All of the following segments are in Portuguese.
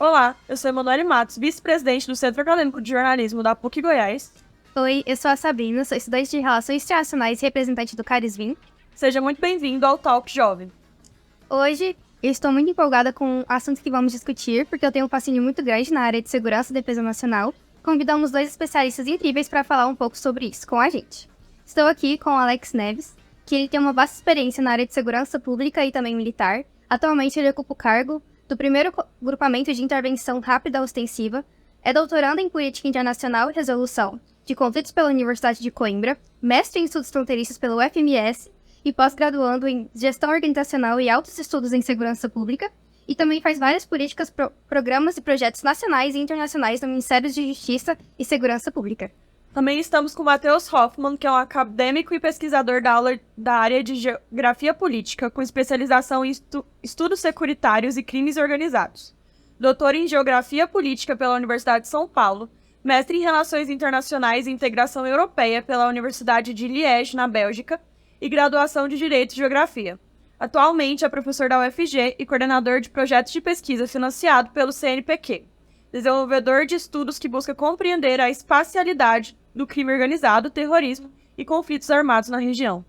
Olá, eu sou Emanuele Matos, vice-presidente do Centro Acadêmico de Jornalismo da PUC Goiás. Oi, eu sou a Sabrina, sou estudante de Relações Internacionais e representante do Carisvim. Seja muito bem-vindo ao Talk Jovem. Hoje, eu estou muito empolgada com o assunto que vamos discutir, porque eu tenho um fascínio muito grande na área de segurança e defesa nacional. Convidamos dois especialistas incríveis para falar um pouco sobre isso com a gente. Estou aqui com o Alex Neves, que ele tem uma vasta experiência na área de segurança pública e também militar. Atualmente, ele ocupa o cargo do primeiro grupamento de intervenção rápida ostensiva, é doutorando em Política Internacional e Resolução de Conflitos pela Universidade de Coimbra, mestre em Estudos Fronteiriços pelo UFMS e pós-graduando em Gestão Organizacional e Altos Estudos em Segurança Pública, e também faz várias políticas, programas e projetos nacionais e internacionais no Ministério de Justiça e Segurança Pública. Também estamos com o Matheus Hoffman, que é um acadêmico e pesquisador da área de Geografia Política, com especialização em estudos securitários e crimes organizados. Doutor em Geografia Política pela Universidade de São Paulo, mestre em Relações Internacionais e Integração Europeia pela Universidade de Liège, na Bélgica, e graduação de Direito e Geografia. Atualmente é professor da UFG e coordenador de projetos de pesquisa financiado pelo CNPq, desenvolvedor de estudos que busca compreender a espacialidade do crime organizado, terrorismo e conflitos armados na região.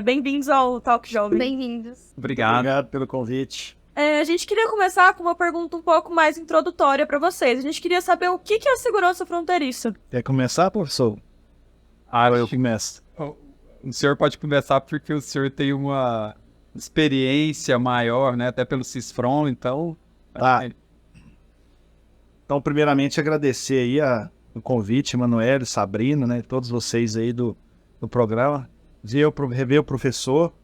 Bem-vindos ao Talk Jovem. Bem-vindos. Obrigado pelo convite. A gente queria começar com uma pergunta um pouco mais introdutória para vocês. A gente queria saber o que é a segurança fronteiriça. Quer começar, professor? Eu começo. O senhor pode começar porque o senhor tem uma experiência maior, né? Até pelo CISFRON, então... Tá. Então, primeiramente, agradecer aí o convite, Emanuele, Sabrina, né? Todos vocês aí do programa. Rever o professor.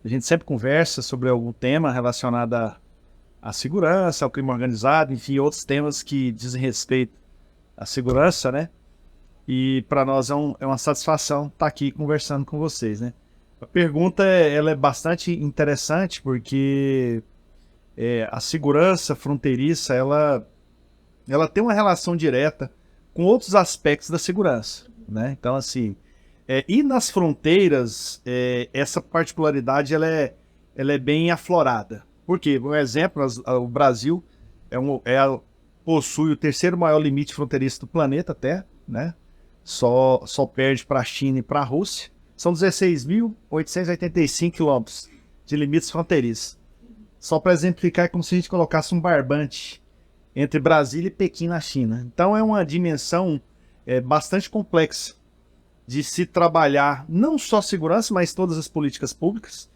A gente sempre conversa sobre algum tema relacionado à segurança, ao crime organizado, enfim, outros temas que dizem respeito à segurança, né? E para nós é uma satisfação estar aqui conversando com vocês, né? A pergunta ela é bastante interessante porque a segurança fronteiriça ela tem uma relação direta com outros aspectos da segurança, né? Então, assim, e nas fronteiras, essa particularidade ela é bem aflorada. Por quê? Um exemplo, o Brasil possui o terceiro maior limite fronteiriço do planeta Terra, né? Só perde para a China e para a Rússia. São 16.885 quilômetros de limites fronteiriços. Só para exemplificar, é como se a gente colocasse um barbante entre Brasília e Pequim na China. Então é uma dimensão bastante complexa de se trabalhar não só segurança, mas todas as políticas públicas,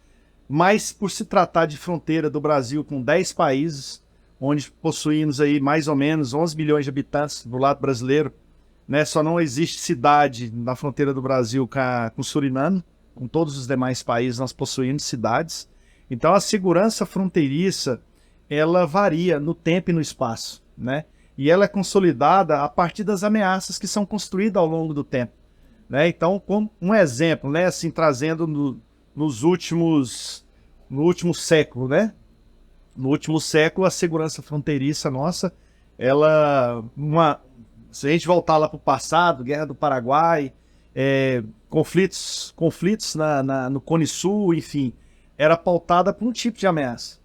mas por se tratar de fronteira do Brasil com 10 países, onde possuímos aí mais ou menos 11 milhões de habitantes do lado brasileiro, né? Só não existe cidade na fronteira do Brasil com Suriname, com todos os demais países nós possuímos cidades. Então a segurança fronteiriça, ela varia no tempo e no espaço, né? E ela é consolidada a partir das ameaças que são construídas ao longo do tempo, né? Então, como um exemplo, né, assim, trazendo no último século, né? No último século, a segurança fronteiriça nossa, se a gente voltar lá para o passado, Guerra do Paraguai, conflitos no Cone Sul, enfim, era pautada por um tipo de ameaça.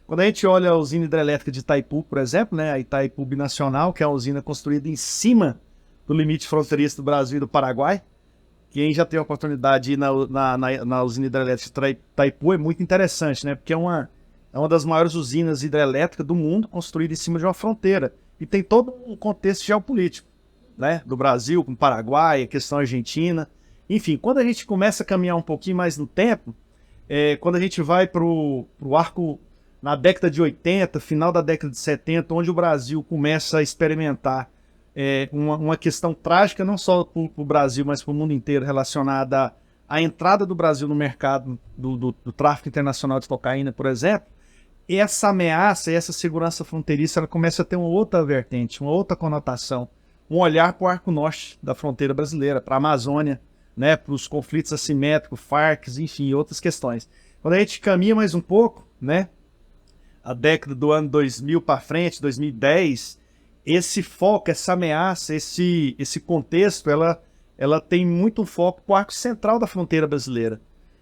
Quando a gente olha a usina hidrelétrica de Itaipu, por exemplo, né, a Itaipu Binacional, que é uma usina construída em cima do limite fronteiriço do Brasil e do Paraguai, quem já tem a oportunidade de ir na usina hidrelétrica de Itaipu é muito interessante, né, porque é uma das maiores usinas hidrelétricas do mundo, construída em cima de uma fronteira. E tem todo um contexto geopolítico, né, do Brasil com o Paraguai, a questão argentina. Enfim, quando a gente começa a caminhar um pouquinho mais no tempo, quando a gente vai para o arco na década de 80, final da década de 70, onde o Brasil começa a experimentar uma questão trágica, não só para o Brasil, mas para o mundo inteiro, relacionada à entrada do Brasil no mercado do tráfico internacional de cocaína, por exemplo. Essa ameaça e essa segurança fronteiriça ela começa a ter uma outra vertente, uma outra conotação, um olhar para o arco norte da fronteira brasileira, para a Amazônia, né, para os conflitos assimétricos, Farc, enfim, outras questões. Quando a gente caminha mais um pouco, né, a década do ano 2000 para frente, 2010, esse foco, essa ameaça, esse contexto, ela tem muito foco para o arco central da fronteira brasileira,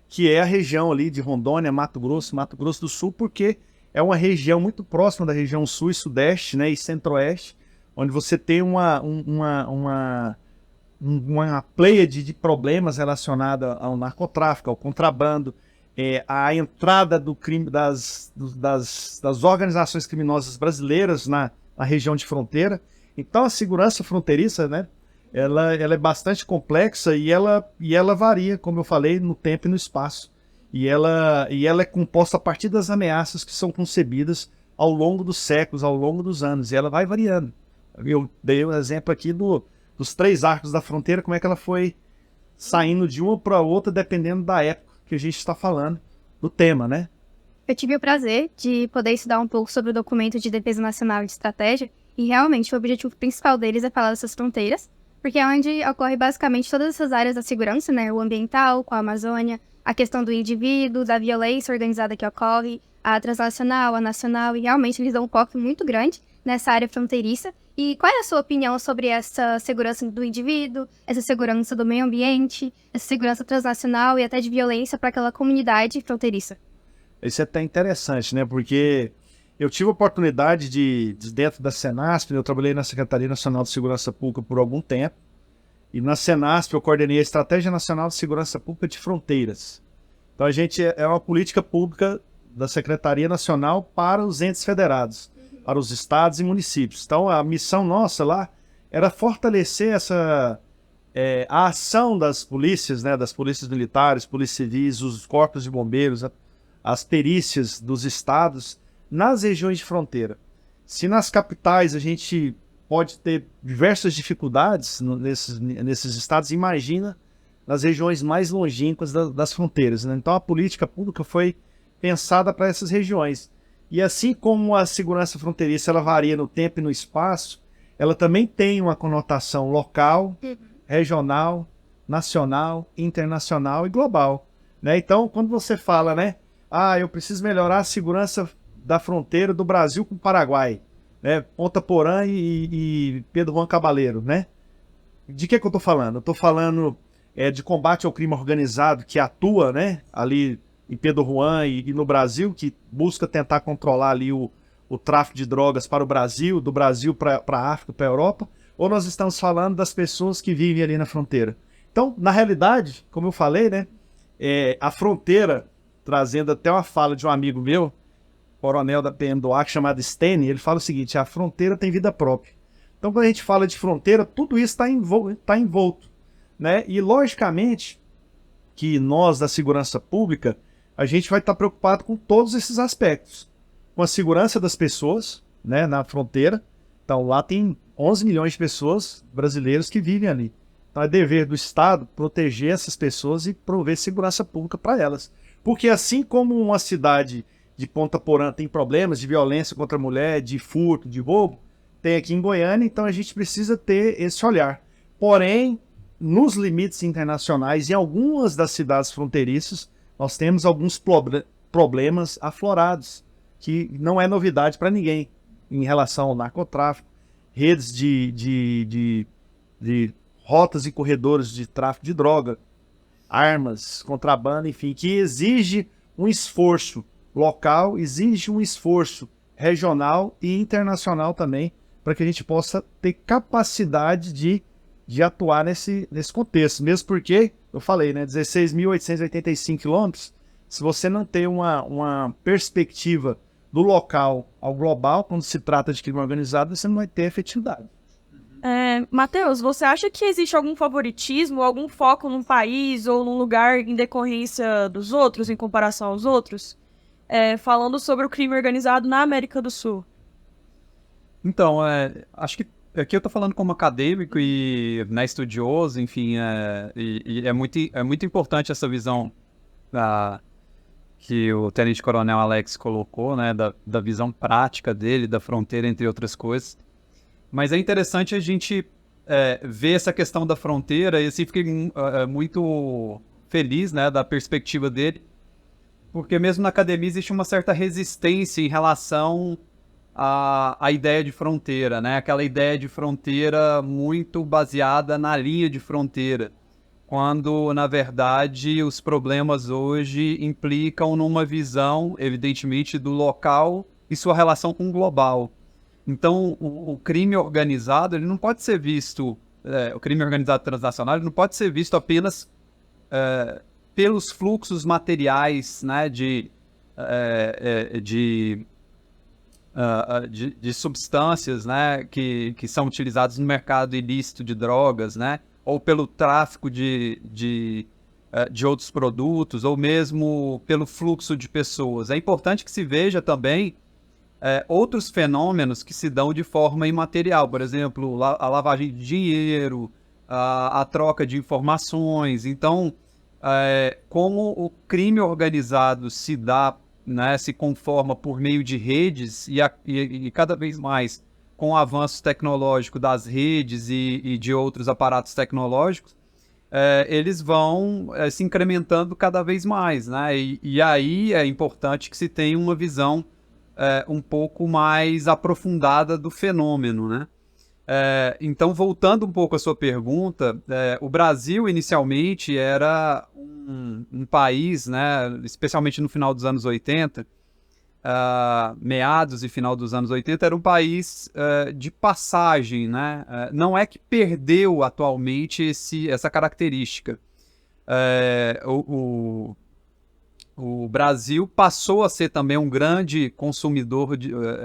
que é a região ali de Rondônia, Mato Grosso do Sul, porque é uma região muito próxima da região sul e sudeste, né, e centro-oeste, onde você tem uma pleiade de problemas relacionada ao narcotráfico, ao contrabando, à entrada do crime das organizações criminosas brasileiras na região de fronteira. Então a segurança fronteiriça, né, ela é bastante complexa e ela varia, como eu falei, no tempo e no espaço. E ela é composta a partir das ameaças que são concebidas ao longo dos séculos, ao longo dos anos, e ela vai variando. Eu dei um exemplo aqui dos 3 arcos da fronteira, como é que ela foi saindo de uma para outra, dependendo da época que a gente está falando, do tema, né? Eu tive o prazer de poder estudar um pouco sobre o documento de defesa nacional e de estratégia, e realmente o objetivo principal deles é falar dessas fronteiras, porque é onde ocorre basicamente todas essas áreas da segurança, né? O ambiental, com a Amazônia, a questão do indivíduo, da violência organizada que ocorre, a transnacional, a nacional, e realmente eles dão um foco muito grande nessa área fronteiriça. E qual é a sua opinião sobre essa segurança do indivíduo, essa segurança do meio ambiente, essa segurança transnacional e até de violência para aquela comunidade fronteiriça? Isso é até interessante, né? Porque eu tive a oportunidade de dentro da Senasp, eu trabalhei na Secretaria Nacional de Segurança Pública por algum tempo, e na Senasp eu coordenei a Estratégia Nacional de Segurança Pública de Fronteiras. Então a gente é uma política pública da Secretaria Nacional para os entes federados, para os estados e municípios. Então a missão nossa lá era fortalecer a ação das polícias, né, das polícias militares, polícias civis, os corpos de bombeiros, as perícias dos estados nas regiões de fronteira. Se nas capitais a gente pode ter diversas dificuldades nesses estados, imagina nas regiões mais longínquas das fronteiras, né? Então a política pública foi pensada para essas regiões. E assim como a segurança fronteiriça ela varia no tempo e no espaço, ela também tem uma conotação local, regional, nacional, internacional e global, né? Então, quando você fala, né, eu preciso melhorar a segurança da fronteira do Brasil com o Paraguai, né, Ponta Porã e Pedro Juan Cabaleiro, né? De que eu estou falando? Eu estou falando de combate ao crime organizado que atua, né, ali em Pedro Juan e no Brasil, que busca tentar controlar ali o tráfico de drogas para o Brasil, do Brasil para a África, para a Europa, ou nós estamos falando das pessoas que vivem ali na fronteira. Então, na realidade, como eu falei, né, a fronteira, trazendo até uma fala de um amigo meu, coronel da PM do Acre, chamado Steny, ele fala o seguinte: a fronteira tem vida própria. Então, quando a gente fala de fronteira, tudo isso está envolto, né? E, logicamente, que nós, da segurança pública, a gente vai estar preocupado com todos esses aspectos. Com a segurança das pessoas, né, na fronteira. Então, lá tem 11 milhões de pessoas brasileiras que vivem ali. Então, é dever do Estado proteger essas pessoas e prover segurança pública para elas. Porque assim como uma cidade de Ponta Porã tem problemas de violência contra a mulher, de furto, de roubo, tem aqui em Goiânia, então a gente precisa ter esse olhar. Porém, nos limites internacionais, em algumas das cidades fronteiriças, nós temos alguns problemas aflorados, que não é novidade para ninguém, em relação ao narcotráfico, redes de rotas e corredores de tráfico de droga, armas, contrabando, enfim, que exige um esforço local, exige um esforço regional e internacional também, para que a gente possa ter capacidade de atuar nesse contexto. Mesmo porque, eu falei, né, 16.885 quilômetros, se você não tem uma perspectiva do local ao global, quando se trata de crime organizado, você não vai ter efetividade. Matheus, você acha que existe algum favoritismo, algum foco num país ou num lugar em decorrência dos outros, em comparação aos outros? Falando sobre o crime organizado na América do Sul. Então, acho que aqui eu estou falando como acadêmico e, né, estudioso, enfim, e é muito importante essa visão que o Tenente Coronel Alex colocou, né, da visão prática dele, da fronteira, entre outras coisas. Mas é interessante a gente ver essa questão da fronteira, e assim fiquei muito feliz, né, da perspectiva dele, porque mesmo na academia existe uma certa resistência em relação à ideia de fronteira, né, aquela ideia de fronteira muito baseada na linha de fronteira, quando, na verdade, os problemas hoje implicam numa visão, evidentemente, do local e sua relação com o global. Então, o crime organizado, ele não pode ser visto, o crime organizado transnacional, ele não pode ser visto apenas pelos fluxos materiais, né, de substâncias, né, que são utilizadas no mercado ilícito de drogas, né, ou pelo tráfico de outros produtos, ou mesmo pelo fluxo de pessoas. É importante que se veja também outros fenômenos que se dão de forma imaterial, por exemplo, a lavagem de dinheiro, a troca de informações. Então, como o crime organizado se dá, né, se conforma por meio de redes e cada vez mais com o avanço tecnológico das redes e de outros aparatos tecnológicos, eles vão se incrementando cada vez mais, né? E aí é importante que se tenha uma visão um pouco mais aprofundada do fenômeno, né? Então, voltando um pouco à sua pergunta, o Brasil inicialmente era um país, né, especialmente no final dos anos 80, meados e final dos anos 80, era um país de passagem, né? Não é que perdeu atualmente essa característica. O Brasil passou a ser também um grande consumidor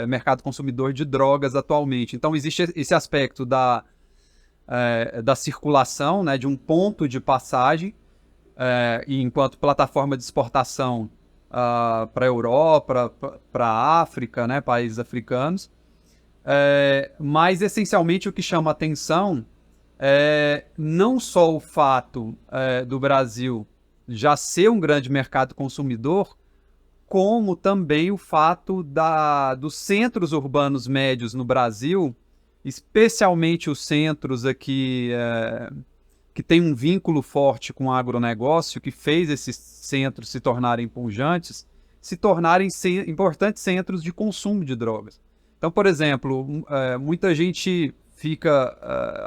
mercado consumidor de drogas atualmente. Então existe esse aspecto da circulação, né, de um ponto de passagem, e enquanto plataforma de exportação para a Europa, para a África, né, países africanos. Mas essencialmente o que chama atenção é não só o fato do Brasil já ser um grande mercado consumidor, como também o fato dos centros urbanos médios no Brasil, especialmente os centros aqui que têm um vínculo forte com o agronegócio, que fez esses centros se tornarem pujantes, se tornarem importantes centros de consumo de drogas. Então, por exemplo, muita gente fica,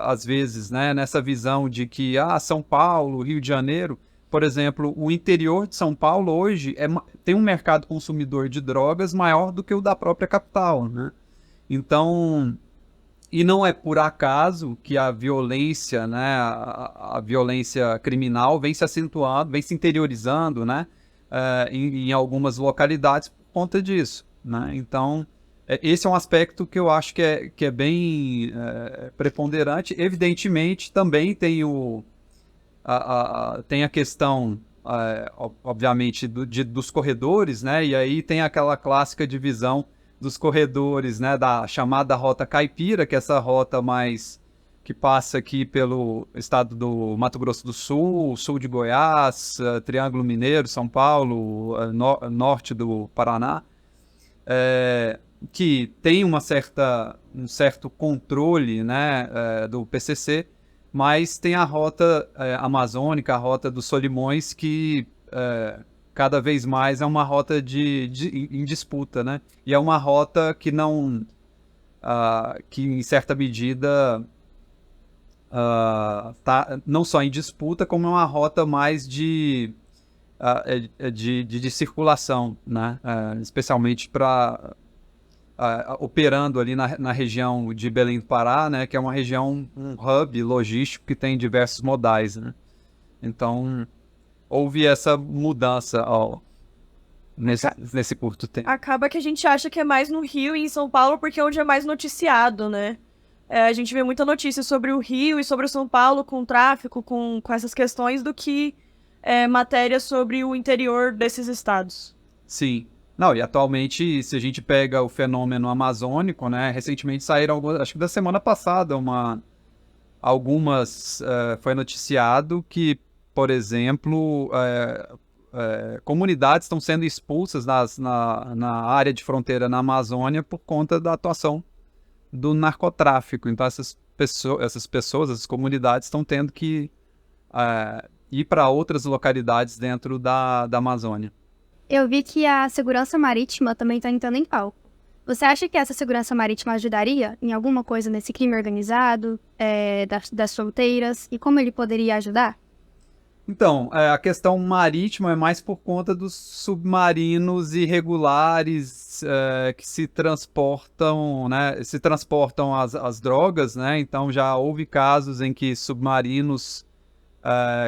às vezes, né, nessa visão de que São Paulo, Rio de Janeiro, por exemplo, o interior de São Paulo hoje tem um mercado consumidor de drogas maior do que o da própria capital, né? Então, e não é por acaso que a violência, né, a violência criminal vem se acentuando, vem se interiorizando, né, em algumas localidades por conta disso, né? Então, esse é um aspecto que eu acho que é bem preponderante. Evidentemente, também tem tem a questão, obviamente, dos corredores, né? E aí tem aquela clássica divisão dos corredores, né? Da chamada Rota Caipira, que é essa rota mais que passa aqui pelo estado do Mato Grosso do Sul, sul de Goiás, Triângulo Mineiro, São Paulo, norte do Paraná, que tem um certo controle, né, do PCC, mas tem a rota amazônica, a rota dos Solimões, que cada vez mais é uma rota em disputa, né? E é uma rota que não, que em certa medida tá não só em disputa, como é uma rota mais de circulação, né? Especialmente para operando ali na região de Belém do Pará, né, que é uma região, um hub logístico que tem diversos modais, né? Então, houve essa mudança nesse curto tempo. Acaba que a gente acha que é mais no Rio e em São Paulo porque é onde é mais noticiado, né? A gente vê muita notícia sobre o Rio e sobre o São Paulo com tráfico, com essas questões, do que matéria sobre o interior desses estados. Sim. Não, e atualmente, se a gente pega o fenômeno amazônico, né, recentemente saíram, acho que da semana passada, foi noticiado que, por exemplo, comunidades estão sendo expulsas na área de fronteira na Amazônia por conta da atuação do narcotráfico. Então, essas pessoas, essas comunidades estão tendo que ir para outras localidades dentro da Amazônia. Eu vi que a segurança marítima também está entrando em pauta. Você acha que essa segurança marítima ajudaria em alguma coisa nesse crime organizado, das fronteiras, e como ele poderia ajudar? Então, a questão marítima é mais por conta dos submarinos irregulares que se transportam, né? Se transportam as drogas, né? Então já houve casos em que submarinos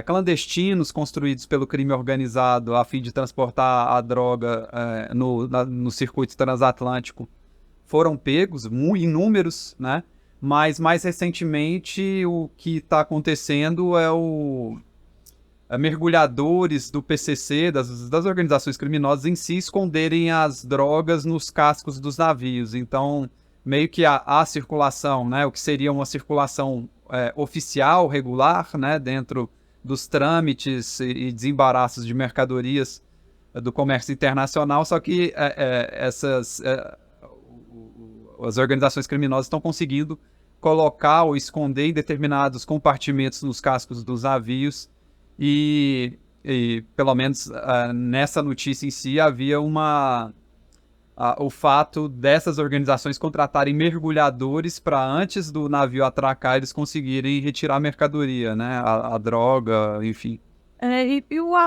clandestinos construídos pelo crime organizado a fim de transportar a droga no circuito transatlântico foram pegos, inúmeros, né? Mas mais recentemente o que está acontecendo é mergulhadores do PCC, das organizações criminosas em si, esconderem as drogas nos cascos dos navios. Então, meio que a circulação, né, o que seria uma circulação oficial, regular, né, dentro dos trâmites e desembaraços de mercadorias do comércio internacional, só que as organizações criminosas estão conseguindo colocar ou esconder em determinados compartimentos nos cascos dos navios e pelo menos nessa notícia em si havia o fato dessas organizações contratarem mergulhadores para antes do navio atracar eles conseguirem retirar a mercadoria, né, a droga, enfim.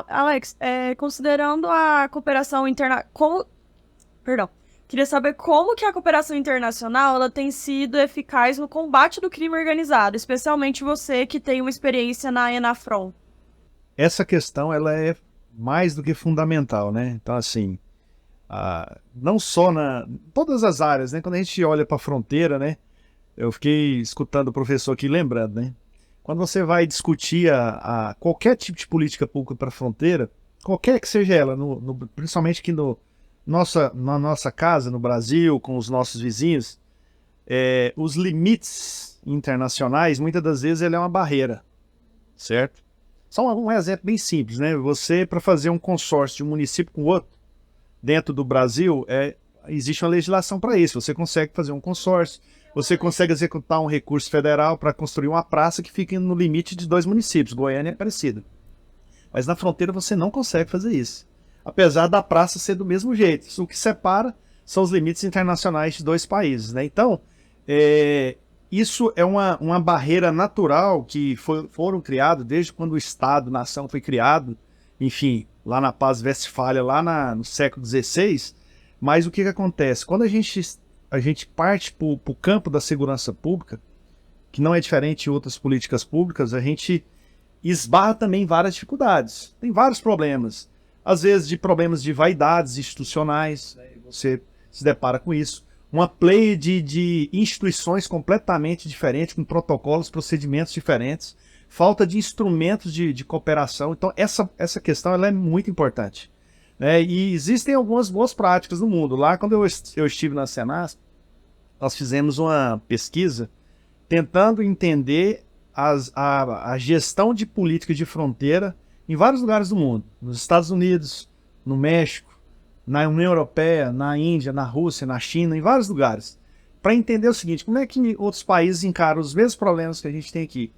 Alex, considerando a cooperação queria saber como que a cooperação internacional ela tem sido eficaz no combate do crime organizado, especialmente você que tem uma experiência na ENAFRON. Essa questão ela é mais do que fundamental, né? Então, assim, não só todas as áreas, né? Quando a gente olha para a fronteira, né? Eu fiquei escutando o professor aqui lembrando, né? Quando você vai discutir qualquer tipo de política pública para a fronteira, qualquer que seja ela, principalmente aqui na nossa casa, no Brasil, com os nossos vizinhos, os limites internacionais, muitas das vezes, ele é uma barreira, certo? Só um exemplo bem simples, né? Você, para fazer um consórcio de um município com outro, dentro do Brasil, existe uma legislação para isso. Você consegue fazer um consórcio, você consegue executar um recurso federal para construir uma praça que fique no limite de 2 municípios, Goiânia e Aparecida. Mas na fronteira você não consegue fazer isso. Apesar da praça ser do mesmo jeito. O que separa são os limites internacionais de 2 países, né? Então, isso é uma barreira natural que foram criados desde quando o Estado-nação foi criado, enfim, lá na Paz Westfália, lá no século XVI. Mas o que acontece? Quando a gente parte para o campo da segurança pública, que não é diferente de outras políticas públicas, a gente esbarra também em várias dificuldades. Tem vários problemas. Às vezes de problemas de vaidades institucionais, né? Você se depara com isso. Uma pleia de instituições completamente diferentes, com protocolos, procedimentos diferentes, falta de instrumentos de cooperação. Então essa questão ela é muito importante, né? E existem algumas boas práticas no mundo. Lá quando eu estive na Senasp, nós fizemos uma pesquisa tentando entender a gestão de política de fronteira em vários lugares do mundo, nos Estados Unidos, no México, na União Europeia, na Índia, na Rússia, na China, em vários lugares, para entender o seguinte: como é que outros países encaram os mesmos problemas que a gente tem aqui.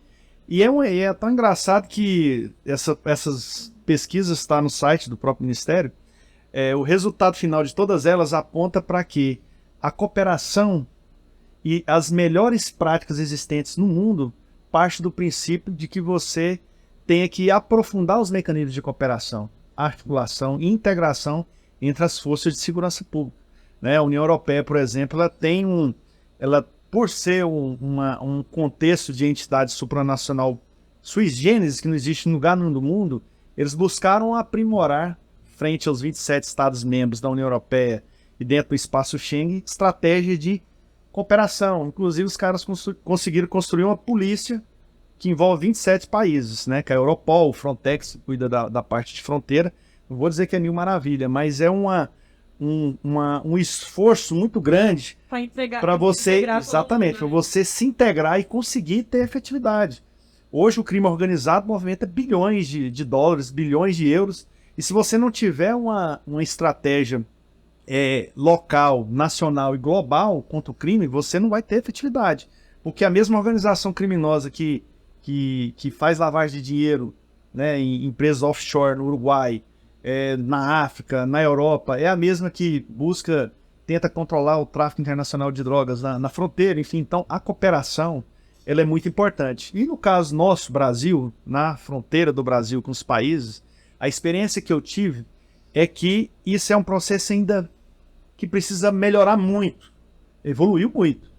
E é tão engraçado que essas pesquisas estão no site do próprio Ministério. O resultado final de todas elas aponta para que a cooperação e as melhores práticas existentes no mundo parte do princípio de que você tenha que aprofundar os mecanismos de cooperação, articulação e integração entre as forças de segurança pública, né? A União Europeia, por exemplo, ela por ser um contexto de entidade supranacional sui generis, que não existe em lugar nenhum do mundo, eles buscaram aprimorar, frente aos 27 Estados-membros da União Europeia e dentro do espaço Schengen, estratégia de cooperação. Inclusive, os caras conseguiram construir uma polícia que envolve 27 países, né? Que é a Europol, o Frontex, que cuida da parte de fronteira. Não vou dizer que é mil maravilha, mas é um esforço muito grande para você, exatamente, para você se integrar e conseguir ter efetividade. Hoje o crime organizado movimenta bilhões de dólares, bilhões de euros, e se você não tiver uma estratégia local, nacional e global contra o crime, você não vai ter efetividade. Porque a mesma organização criminosa que faz lavagem de dinheiro, né, em empresas offshore no Uruguai, na África, na Europa, é a mesma que tenta controlar o tráfico internacional de drogas na fronteira, enfim. Então a cooperação ela é muito importante. E no caso nosso, Brasil, na fronteira do Brasil com os países, a experiência que eu tive é que isso é um processo ainda que precisa melhorar muito, evoluiu muito.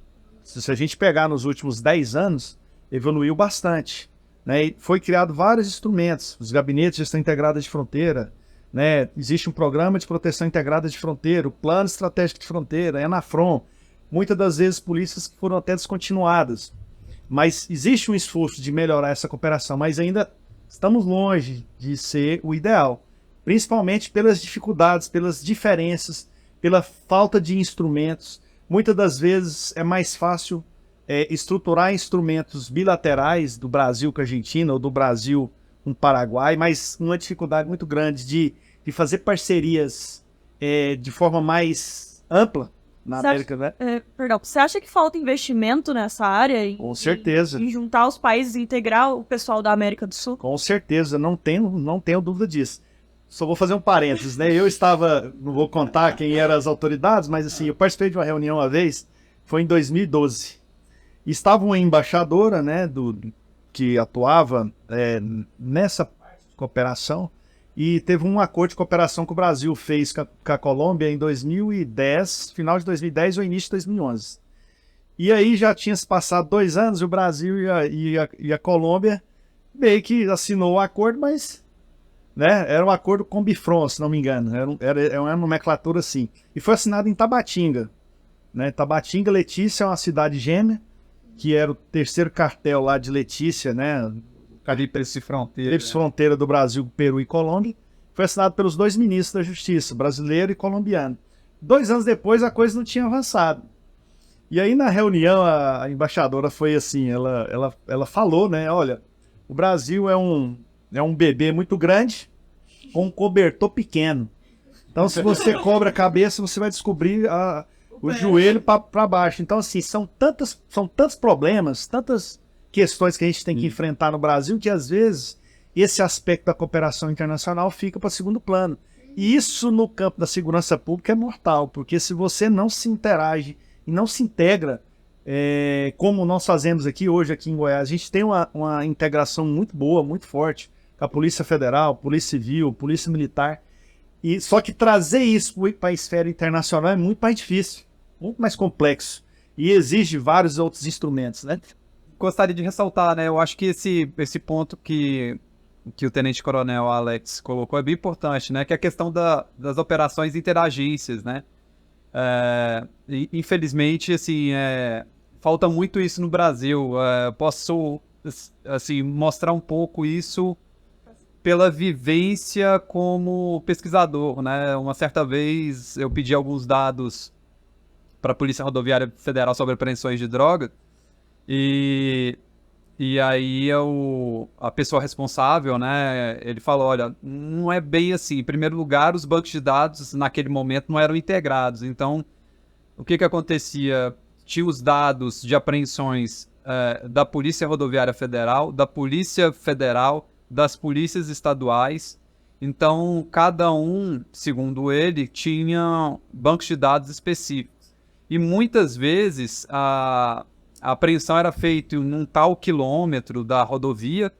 Se a gente pegar nos últimos 10 anos, evoluiu bastante, né? E foi criado vários instrumentos, os gabinetes de gestão integrada de fronteira, né? Existe um programa de proteção integrada de fronteira, o plano estratégico de fronteira, ENAFRON, muitas das vezes polícias que foram até descontinuadas. Mas existe um esforço de melhorar essa cooperação, mas ainda estamos longe de ser o ideal, principalmente pelas dificuldades, pelas diferenças, pela falta de instrumentos. Muitas das vezes é mais fácil estruturar instrumentos bilaterais do Brasil com a Argentina ou do Brasil com o Paraguai, mas uma dificuldade muito grande de fazer parcerias de forma mais ampla na América, né? Perdão, você acha que falta investimento nessa área? Com certeza. Em juntar os países e integrar o pessoal da América do Sul? Com certeza, não tenho dúvida disso. Só vou fazer um parênteses, né? Eu estava, não vou contar quem eram as autoridades, mas assim, eu participei de uma reunião uma vez, foi em 2012. Estava uma embaixadora, né, que atuava nessa cooperação, e teve um acordo de cooperação que o Brasil fez com a Colômbia em 2010, final de 2010 ou início de 2011. E aí já tinha se passado 2 anos, e o Brasil e a Colômbia meio que assinou o acordo, mas... né? Era um acordo com Bifron, se não me engano. Era uma nomenclatura assim. E foi assinado em Tabatinga. Né? Tabatinga, Letícia é uma cidade gêmea, que era o terceiro cartel lá de Letícia, né? Tríplice fronteira. Tríplice fronteira do Brasil, Peru e Colômbia. Foi assinado pelos 2 ministros da Justiça, brasileiro e colombiano. 2 anos depois, a coisa não tinha avançado. E aí, na reunião, a embaixadora foi assim, ela falou, né? Olha, o Brasil é um bebê muito grande com um cobertor pequeno. Então, se você cobre a cabeça, você vai descobrir o joelho para baixo. Então, assim, são tantos problemas, tantas questões que a gente tem que enfrentar no Brasil, que às vezes esse aspecto da cooperação internacional fica para segundo plano. E isso no campo da segurança pública é mortal, porque se você não se interage e não se integra, como nós fazemos hoje aqui em Goiás, a gente tem uma integração muito boa, muito forte, com a Polícia Federal, Polícia Civil, Polícia Militar. E só que trazer isso para a esfera internacional é muito mais difícil, muito mais complexo. E exige vários outros instrumentos, né? Gostaria de ressaltar, né? Eu acho que esse ponto que o Tenente Coronel Alex colocou é bem importante, né? Que é a questão das operações interagências, né? Infelizmente, assim, falta muito isso no Brasil. Posso, assim, mostrar um pouco isso pela vivência como pesquisador, né? Uma certa vez eu pedi alguns dados para a Polícia Rodoviária Federal sobre apreensões de droga e aí a pessoa responsável, né? Ele falou, olha, não é bem assim. Em primeiro lugar, os bancos de dados naquele momento não eram integrados. Então, o que acontecia? Tinha os dados de apreensões da Polícia Rodoviária Federal, da Polícia Federal, das polícias estaduais. Então, cada um, segundo ele, tinha bancos de dados específicos. E muitas vezes a apreensão era feita em um tal quilômetro da rodovia,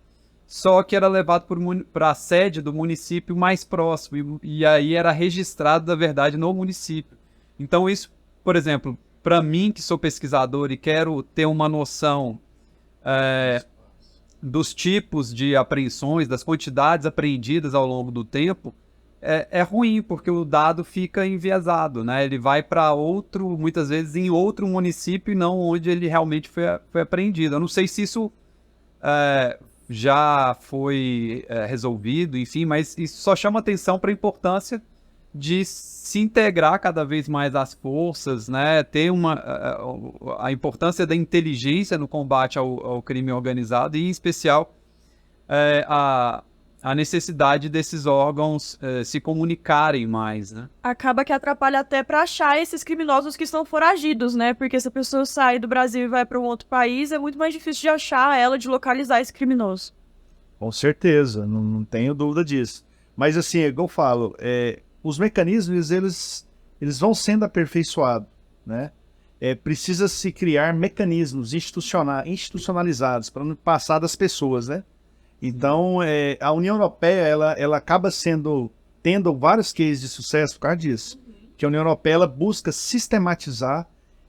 só que era levado para a sede do município mais próximo, e aí era registrado, na verdade, no município. Então isso, por exemplo, para mim que sou pesquisador e quero ter uma noção dos tipos de apreensões, das quantidades apreendidas ao longo do tempo, é ruim, porque o dado fica enviesado, né? Ele vai para muitas vezes em outro município e não onde ele realmente foi apreendido. Eu não sei se isso já foi resolvido, enfim, mas isso só chama atenção para a importância de se integrar cada vez mais às forças, né? Ter a importância da inteligência no combate ao crime organizado e, em especial, a necessidade desses órgãos se comunicarem mais, né? Acaba que atrapalha até para achar esses criminosos que estão foragidos, né? Porque se a pessoa sai do Brasil e vai para um outro país, é muito mais difícil de achar ela, de localizar esse criminoso. Com certeza, não tenho dúvida disso. Mas assim, igual eu falo, os mecanismos, eles vão sendo aperfeiçoados, né? precisa se criar mecanismos institucionalizados para não passar das pessoas, né? Então, a União Europeia, ela acaba tendo vários cases de sucesso por causa disso. Que a União Europeia, ela busca sistematizar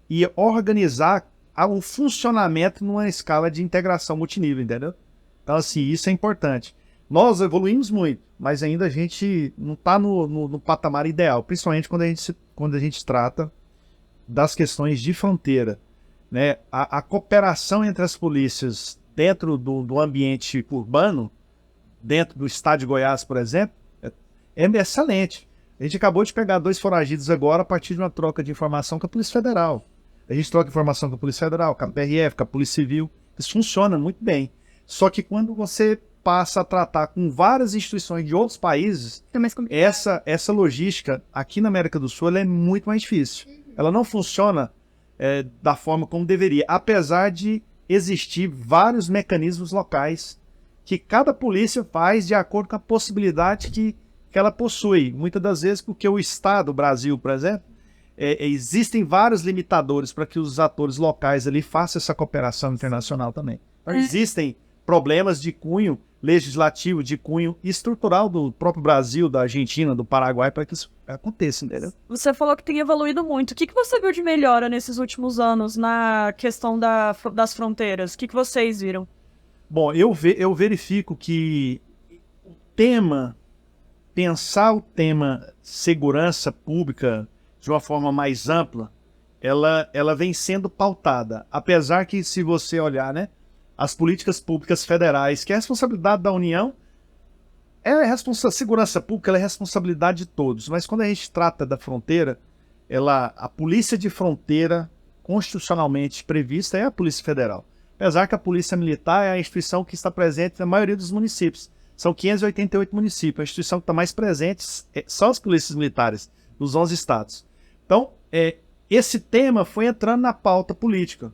e organizar o funcionamento numa escala de integração multinível, entendeu? Então, assim, isso é importante. Nós evoluímos muito, mas ainda a gente não está no patamar ideal, principalmente quando a gente trata das questões de fronteira, né? A cooperação entre as polícias dentro do ambiente urbano, dentro do estado de Goiás, por exemplo, é excelente. A gente acabou de pegar 2 foragidos agora a partir de uma troca de informação com a Polícia Federal. A gente troca informação com a Polícia Federal, com a PRF, com a Polícia Civil. Isso funciona muito bem. Só que quando você passa a tratar com várias instituições de outros países, essa logística aqui na América do Sul ela é muito mais difícil. Ela não funciona da forma como deveria, apesar de existir vários mecanismos locais que cada polícia faz de acordo com a possibilidade que ela possui. Muitas das vezes porque o Estado, o Brasil, por exemplo, existem vários limitadores para que os atores locais ali façam essa cooperação internacional também. Então, existem problemas de cunho legislativo, de cunho estrutural do próprio Brasil, da Argentina, do Paraguai, para que isso aconteça, entendeu? Você falou que tem evoluído muito. O que você viu de melhora nesses últimos anos na questão das fronteiras? O que vocês viram? Bom, eu verifico que pensar o tema segurança pública de uma forma mais ampla, ela vem sendo pautada. Apesar que, se você olhar, né, as políticas públicas federais, que é a responsabilidade da União, a segurança pública é responsabilidade de todos. Mas quando a gente trata da fronteira, a polícia de fronteira, constitucionalmente prevista, é a Polícia Federal. Apesar que a Polícia Militar é a instituição que está presente na maioria dos municípios. São 588 municípios. A instituição que está mais presente são as polícias militares dos 11 estados. Então, esse tema foi entrando na pauta política,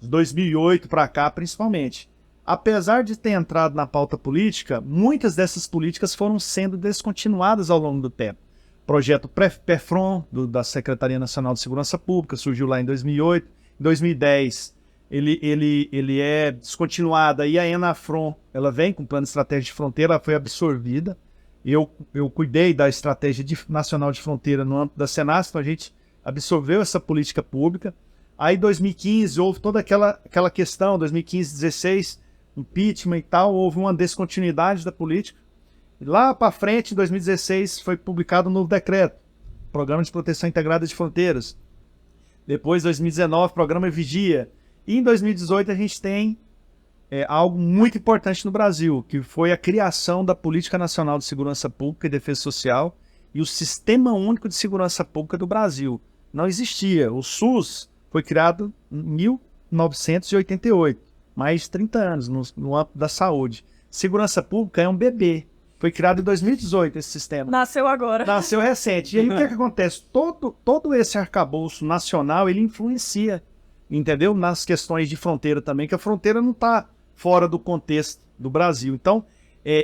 de 2008 para cá principalmente. Apesar de ter entrado na pauta política, muitas dessas políticas foram sendo descontinuadas ao longo do tempo. O projeto PEFRON, da Secretaria Nacional de Segurança Pública, surgiu lá em 2008. Em 2010, ele é descontinuado. E a ENAFRON, ela vem com o Plano de Estratégia de Fronteira, ela foi absorvida. Eu cuidei da Estratégia Nacional de Fronteira no âmbito da Senasp, então a gente absorveu essa política pública. Aí em 2015 houve toda aquela questão, 2015, 2016, impeachment e tal, houve uma descontinuidade da política. E lá para frente, em 2016, foi publicado um novo decreto, Programa de Proteção Integrada de Fronteiras. Depois, 2019, Programa Vigia. E em 2018 a gente tem algo muito importante no Brasil, que foi a criação da Política Nacional de Segurança Pública e Defesa Social e o Sistema Único de Segurança Pública do Brasil. Não existia. O SUS foi criado em 1988, mais de 30 anos no âmbito da saúde. Segurança Pública é um bebê. Foi criado em 2018 esse sistema. Nasceu agora. Nasceu recente. E aí o que acontece? Todo esse arcabouço nacional, ele influencia, entendeu? Nas questões de fronteira também, que a fronteira não está fora do contexto do Brasil. Então,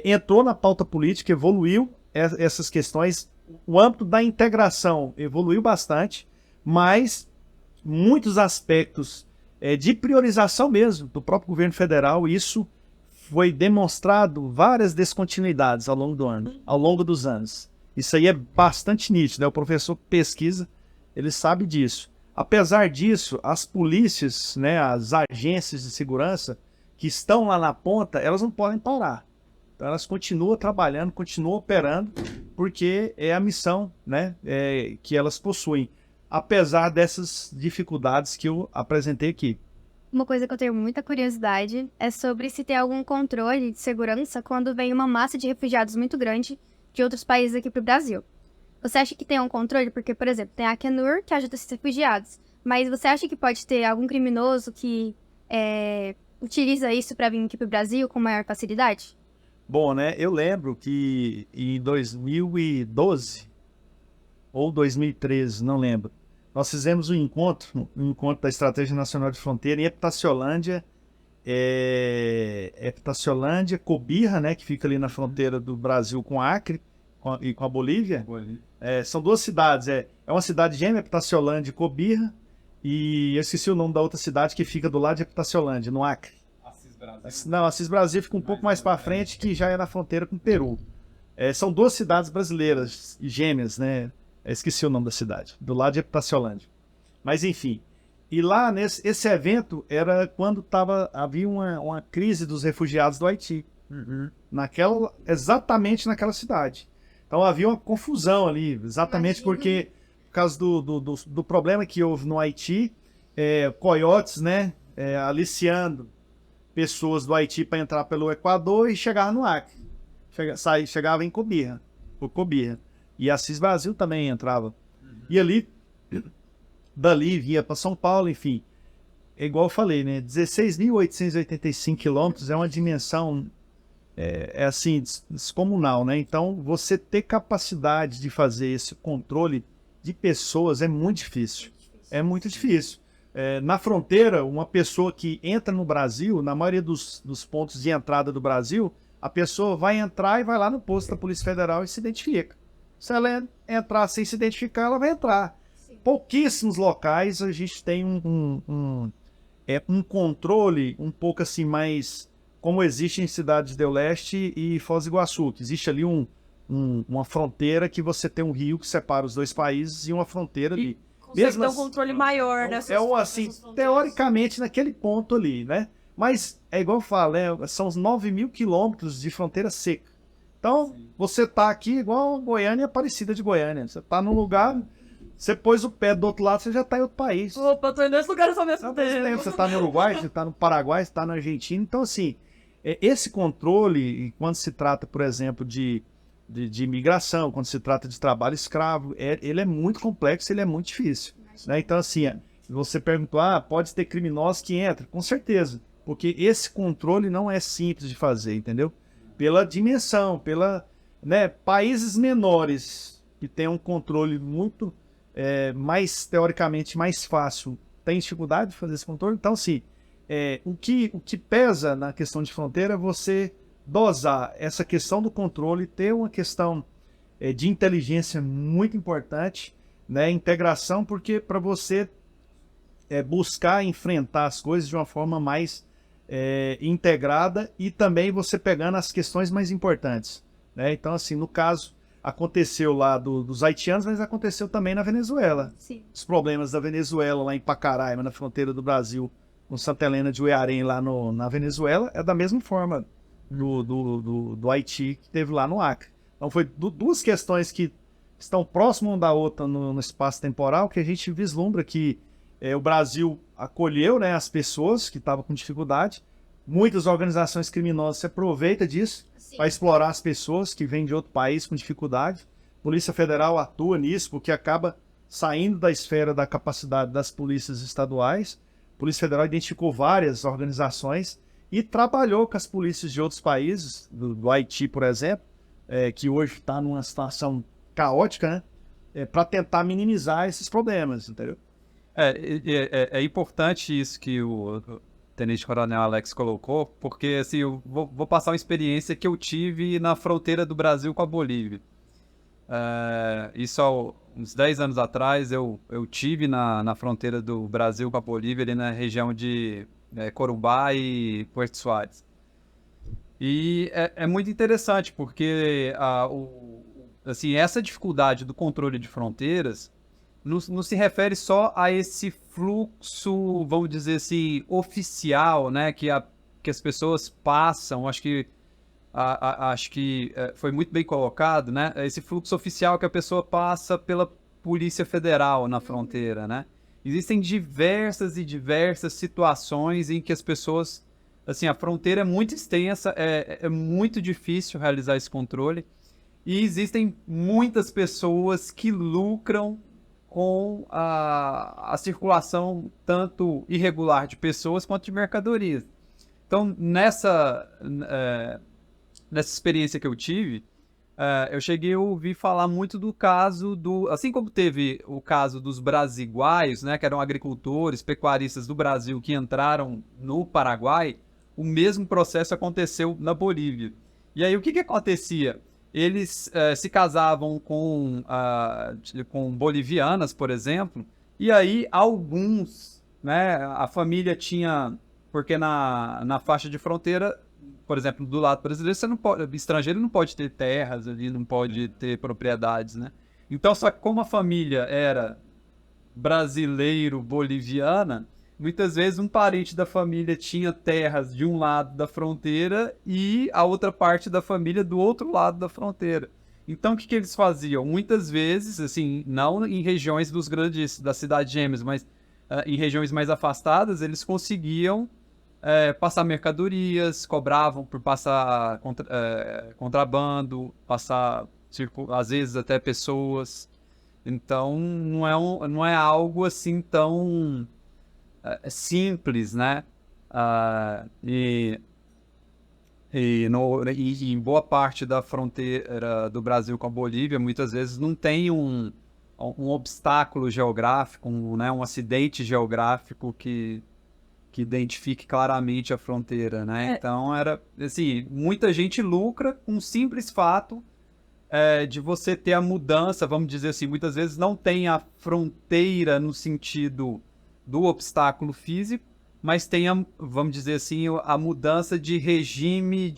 entrou na pauta política, evoluiu essas questões. O âmbito da integração evoluiu bastante, mas muitos aspectos de priorização mesmo do próprio governo federal, isso foi demonstrado várias descontinuidades ao longo dos anos. Isso aí é bastante nítido, né? O professor que pesquisa, ele sabe disso. Apesar disso, as polícias, né, as agências de segurança que estão lá na ponta, elas não podem parar. Então elas continuam trabalhando, continuam operando, porque é a missão, né, que elas possuem, apesar dessas dificuldades que eu apresentei aqui. Uma coisa que eu tenho muita curiosidade é sobre se tem algum controle de segurança quando vem uma massa de refugiados muito grande de outros países aqui para o Brasil. Você acha que tem um controle? Porque, por exemplo, tem a Acnur, que ajuda esses refugiados. Mas você acha que pode ter algum criminoso que utiliza isso para vir aqui para o Brasil com maior facilidade? Bom, né? Eu lembro que em 2012 ou 2013, não lembro, nós fizemos um encontro da Estratégia Nacional de Fronteira em Epitaciolândia, Cobirra, né, que fica ali na fronteira do Brasil com o Acre e com a Bolívia. São duas cidades, é uma cidade gêmea, Epitaciolândia e Cobirra, e eu esqueci o nome da outra cidade que fica do lado de Epitaciolândia, no Acre. Não, Assis Brasil fica um pouco mais para frente, que já é na fronteira com o Peru. São duas cidades brasileiras, gêmeas, né? Eu esqueci o nome da cidade, do lado de Epitaciolândia. Mas enfim, e lá esse evento era quando havia uma crise dos refugiados do Haiti, exatamente naquela cidade. Então havia uma confusão ali, exatamente porque, por causa do problema que houve no Haiti, coiotes, né, aliciando pessoas do Haiti para entrar pelo Equador e chegar no Acre. Chegava em Cobija. E Assis Brasil também entrava. E ali, dali vinha para São Paulo, enfim. É igual eu falei, né? 16.885 quilômetros é uma dimensão assim, descomunal, né? Então, você ter capacidade de fazer esse controle de pessoas é muito difícil. É muito difícil. Na fronteira, uma pessoa que entra no Brasil, na maioria dos pontos de entrada do Brasil, a pessoa vai entrar e vai lá no posto da Polícia Federal e se identifica. Se ela entrar sem se identificar, ela vai entrar. Sim. Pouquíssimos locais a gente tem um controle um pouco assim mais como existe em Cidade do Leste e Foz do Iguaçu, que existe ali uma fronteira que você tem um rio que separa os dois países e uma fronteira ali. Mesmo ter um controle maior nessas assim, teoricamente naquele ponto ali, né? Mas é igual eu falo, são os 9.000 quilômetros de fronteira seca. Então, você tá aqui igual Goiânia e Aparecida de Goiânia. Você tá num lugar, você pôs o pé do outro lado, você já tá em outro país. Opa, eu tô em dois lugares ao mesmo tempo. Você tá no Uruguai, você tá no Paraguai, você tá na Argentina. Então, assim, esse controle, quando se trata, por exemplo, de imigração, quando se trata de trabalho escravo, ele é muito complexo, ele é muito difícil. Né? Então, assim, você perguntou, pode ter criminosos que entram? Com certeza, porque esse controle não é simples de fazer, entendeu? Pela dimensão, países menores que têm um controle muito mais, teoricamente, mais fácil, tem dificuldade de fazer esse controle. Então, assim, o que pesa na questão de fronteira é você dosar essa questão do controle, ter uma questão de inteligência muito importante, né? Integração, porque para você buscar enfrentar as coisas de uma forma mais integrada e também você pegando as questões mais importantes, né? Então, assim, no caso, aconteceu lá dos haitianos, mas aconteceu também na Venezuela. Sim. Os problemas da Venezuela, lá em Pacaraima, na fronteira do Brasil, com Santa Helena de Uiarém, lá na Venezuela, é da mesma forma do Haiti que teve lá no Acre. Então, foi duas questões que estão próximas uma da outra no espaço temporal, que a gente vislumbra que o Brasil acolheu, né, as pessoas que estavam com dificuldade. Muitas organizações criminosas se aproveitam disso para explorar as pessoas que vêm de outro país com dificuldade. A Polícia Federal atua nisso porque acaba saindo da esfera da capacidade das polícias estaduais. A Polícia Federal identificou várias organizações e trabalhou com as polícias de outros países, do Haiti, por exemplo, que hoje está numa situação caótica, né, para tentar minimizar esses problemas, entendeu? É importante isso que o Tenente Coronel Alex colocou, porque assim, eu vou passar uma experiência que eu tive na fronteira do Brasil com a Bolívia. Isso há uns 10 anos atrás, eu tive na fronteira do Brasil com a Bolívia, ali na região de Corumbá e Puerto Suárez. E é muito interessante, porque assim, essa dificuldade do controle de fronteiras não se refere só a esse fluxo, vamos dizer assim, oficial, né, que as pessoas passam. Acho que foi muito bem colocado, né, esse fluxo oficial que a pessoa passa pela Polícia Federal na fronteira, né. Existem diversas e diversas situações em que as pessoas, assim, a fronteira é muito extensa, é muito difícil realizar esse controle, e existem muitas pessoas que lucram com a circulação tanto irregular de pessoas quanto de mercadorias. Então, nessa experiência que eu tive, eu cheguei a ouvir falar muito do caso assim como teve o caso dos brasiguaios, né, que eram agricultores, pecuaristas do Brasil que entraram no Paraguai, o mesmo processo aconteceu na Bolívia. E aí, o que acontecia? Eles se casavam com bolivianas, por exemplo, E aí, alguns, né, a família tinha, porque na faixa de fronteira, por exemplo, do lado brasileiro, você não pode, estrangeiro não pode ter terras ali, não pode ter propriedades, né? Então, só que como a família era brasileiro-boliviana, muitas vezes um parente da família tinha terras de um lado da fronteira e a outra parte da família do outro lado da fronteira. Então, o que eles faziam? Muitas vezes, assim, não em regiões das cidades gêmeas, mas em regiões mais afastadas, eles conseguiam passar mercadorias, cobravam por passar contrabando, passar, às vezes, até pessoas. Então, não é algo assim tão simples, né? E em boa parte da fronteira do Brasil com a Bolívia, muitas vezes não tem um obstáculo geográfico, né, um acidente geográfico que identifique claramente a fronteira, né? Então, era assim, muita gente lucra com um simples fato de você ter a mudança, vamos dizer assim, muitas vezes não tem a fronteira no sentido do obstáculo físico, mas tem, vamos dizer assim, a mudança de regime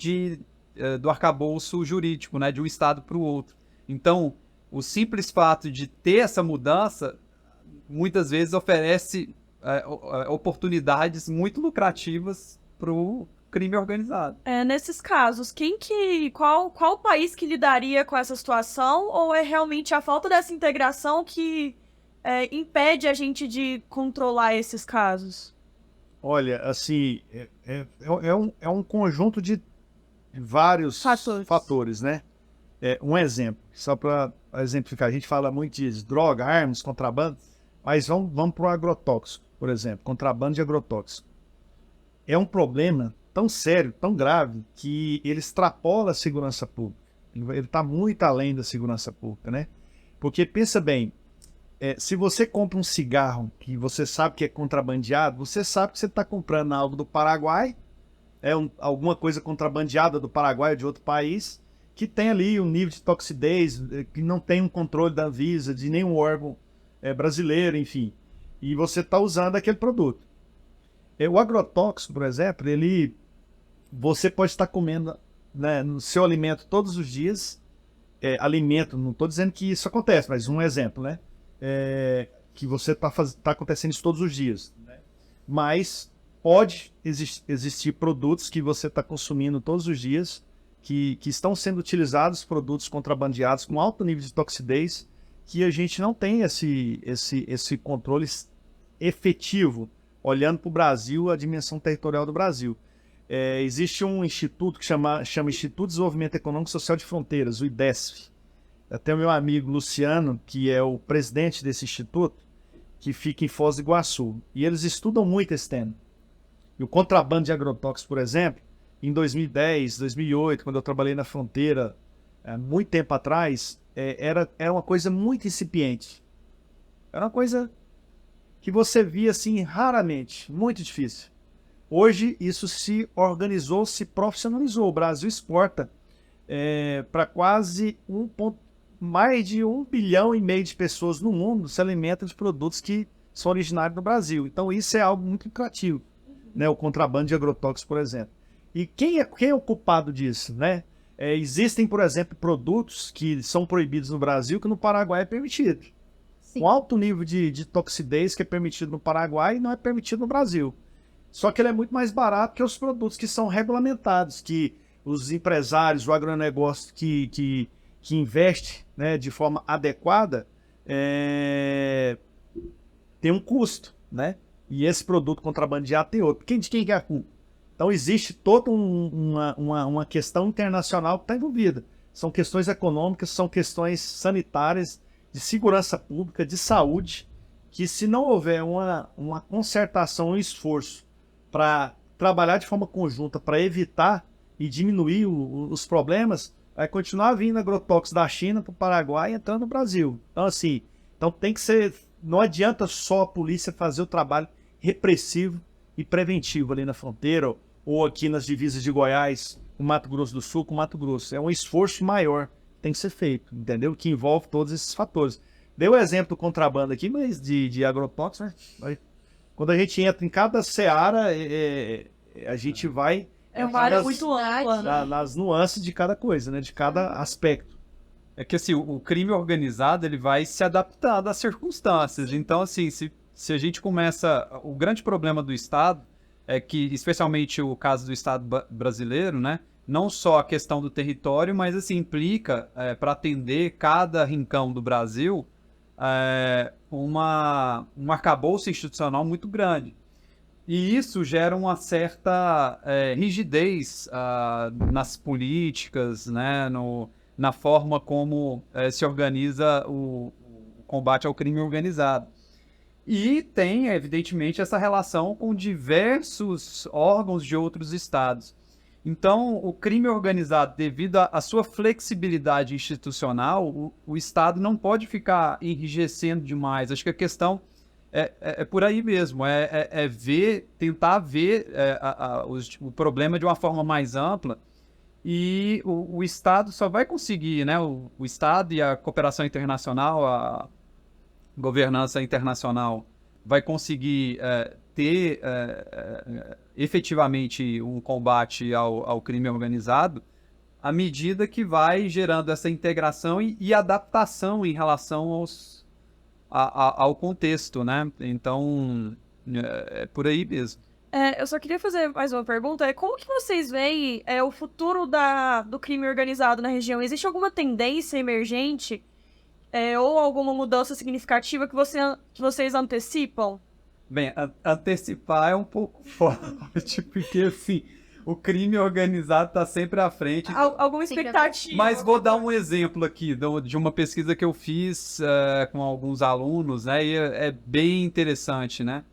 do arcabouço jurídico, né, de um estado para o outro. Então, o simples fato de ter essa mudança, muitas vezes oferece oportunidades muito lucrativas para o crime organizado. Nesses casos, qual país que lidaria com essa situação, ou é realmente a falta dessa integração que impede a gente de controlar esses casos? Olha, assim, é um conjunto de vários fatores, né? Um exemplo, só para exemplificar, a gente fala muito de droga, armas, contrabando, mas vamos para o agrotóxico, por exemplo, contrabando de agrotóxico. É um problema tão sério, tão grave, que ele extrapola a segurança pública. Ele está muito além da segurança pública, né? Porque, pensa bem, se você compra um cigarro que você sabe que é contrabandeado, você sabe que você está comprando algo do Paraguai, alguma coisa contrabandeada do Paraguai ou de outro país, que tem ali um nível de toxidez, que não tem um controle da Anvisa, de nenhum órgão brasileiro, enfim. E você está usando aquele produto. O agrotóxico, por exemplo, você pode estar comendo, né, no seu alimento todos os dias, alimento, não estou dizendo que isso acontece, mas um exemplo, né? Que você tá acontecendo isso todos os dias, né? Mas pode existir produtos que você está consumindo todos os dias que estão sendo utilizados, produtos contrabandeados com alto nível de toxidez, que a gente não tem esse controle efetivo, olhando para o Brasil, a dimensão territorial do Brasil. Existe um instituto que chama Instituto de Desenvolvimento Econômico e Social de Fronteiras, o IDESF. Até o meu amigo Luciano, que é o presidente desse instituto, que fica em Foz do Iguaçu. E eles estudam muito esse tema. E o contrabando de agrotóxicos, por exemplo, em 2010, 2008, quando eu trabalhei na fronteira, muito tempo atrás, era uma coisa muito incipiente. Era uma coisa que você via assim raramente, muito difícil. Hoje isso se organizou, se profissionalizou. O Brasil exporta para quase mais de 1,5 bilhão de pessoas no mundo se alimentam de produtos que são originários do Brasil. Então isso é algo muito lucrativo, né? O contrabando de agrotóxicos, por exemplo. E quem é o culpado disso, né? Existem, por exemplo, produtos que são proibidos no Brasil que no Paraguai é permitido. Sim. Um alto nível de toxidez que é permitido no Paraguai e não é permitido no Brasil. Só que ele é muito mais barato que os produtos que são regulamentados, que os empresários, o agronegócio que investe, né, de forma adequada, tem um custo, né? E esse produto contrabandeado tem outro. De quem é a culpa? Então existe toda uma questão internacional que está envolvida. São questões econômicas, são questões sanitárias, de segurança pública, de saúde, que se não houver uma concertação, um esforço para trabalhar de forma conjunta para evitar e diminuir os problemas, vai continuar vindo agrotóxicos da China para o Paraguai e entrando no Brasil. Então, assim, tem que ser. Não adianta só a polícia fazer o trabalho repressivo e preventivo ali na fronteira, ou aqui nas divisas de Goiás, com Mato Grosso do Sul, com Mato Grosso. É um esforço maior que tem que ser feito, entendeu? Que envolve todos esses fatores. Dei o exemplo do contrabando aqui, mas de agrotóxicos, né? Quando a gente entra em cada seara, a gente vai É uma área muito ampla, né? nas nuances de cada coisa, né? De cada aspecto. É que assim, o crime organizado ele vai se adaptando às circunstâncias. Então, assim, se a gente começa. O grande problema do Estado é que, especialmente o caso do Estado brasileiro, né? Não só a questão do território, mas assim, implica, para atender cada rincão do Brasil, um arcabouço institucional muito grande. E isso gera uma certa rigidez nas políticas, né, na forma como se organiza o combate ao crime organizado. E tem, evidentemente, essa relação com diversos órgãos de outros estados. Então, o crime organizado, devido à sua flexibilidade institucional, o Estado não pode ficar enrijecendo demais. Acho que a questão é por aí mesmo, tentar ver o problema de uma forma mais ampla, e o Estado só vai conseguir, né, o Estado e a cooperação internacional, a governança internacional, vai conseguir ter efetivamente um combate ao crime organizado à medida que vai gerando essa integração e adaptação em relação ao contexto, né? Então, é por aí mesmo. Eu só queria fazer mais uma pergunta. Como que vocês veem o futuro do crime organizado na região? Existe alguma tendência emergente ou alguma mudança significativa que vocês antecipam? Bem, antecipar é um pouco forte, porque assim, o crime organizado está sempre à frente. Alguma expectativa? Mas vou dar um exemplo aqui de uma pesquisa que eu fiz com alguns alunos, né? E é bem interessante, né?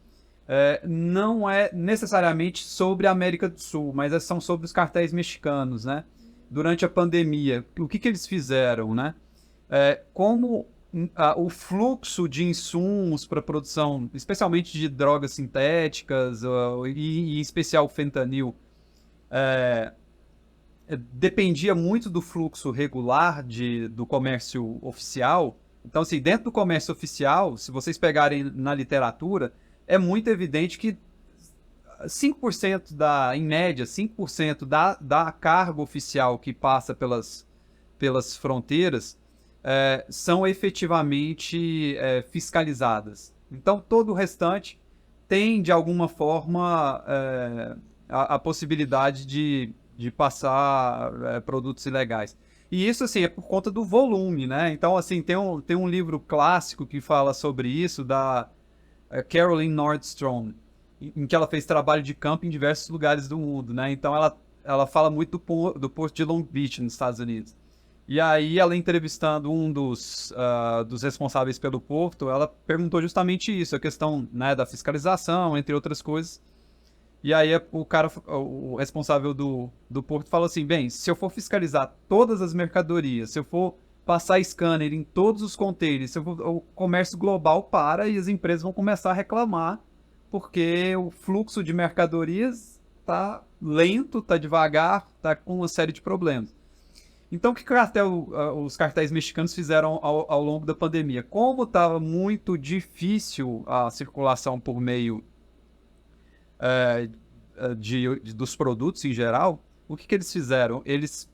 Não é necessariamente sobre a América do Sul, mas são sobre os cartéis mexicanos, né? Durante a pandemia, o que eles fizeram, né? Como o fluxo de insumos para produção, especialmente de drogas sintéticas e em especial fentanil, dependia muito do fluxo regular do comércio oficial. Então, assim, dentro do comércio oficial, se vocês pegarem na literatura, é muito evidente que 5% em média, 5% da carga oficial que passa pelas fronteiras são efetivamente fiscalizadas. Então, todo o restante tem, de alguma forma, a possibilidade de passar produtos ilegais. E isso, assim, é por conta do volume, né? Então, assim, tem um livro clássico que fala sobre isso, da Caroline Nordstrom, em que ela fez trabalho de campo em diversos lugares do mundo, né? Então, ela fala muito do porto de Long Beach, nos Estados Unidos. E aí, ela entrevistando um dos responsáveis pelo porto, ela perguntou justamente isso, a questão, né, da fiscalização, entre outras coisas. E aí, o responsável do porto falou assim, bem, se eu for fiscalizar todas as mercadorias, se eu for passar scanner em todos os containers, o comércio global para e as empresas vão começar a reclamar, porque o fluxo de mercadorias está lento, está devagar, está com uma série de problemas. Então, o que os cartéis mexicanos fizeram ao longo da pandemia? Como estava muito difícil a circulação por meio dos produtos em geral, o que eles fizeram? Eles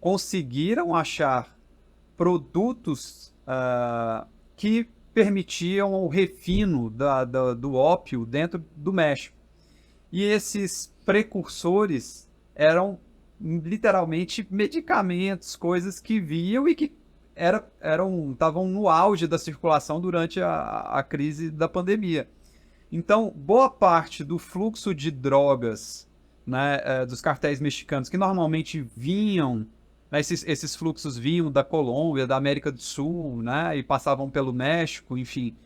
conseguiram achar produtos que permitiam o refino do ópio dentro do México. E esses precursores eram literalmente medicamentos, coisas que viam e que estavam no auge da circulação durante a crise da pandemia. Então, boa parte do fluxo de drogas, né, dos cartéis mexicanos, que normalmente vinham, né, esses fluxos vinham da Colômbia, da América do Sul, né, e passavam pelo México, enfim,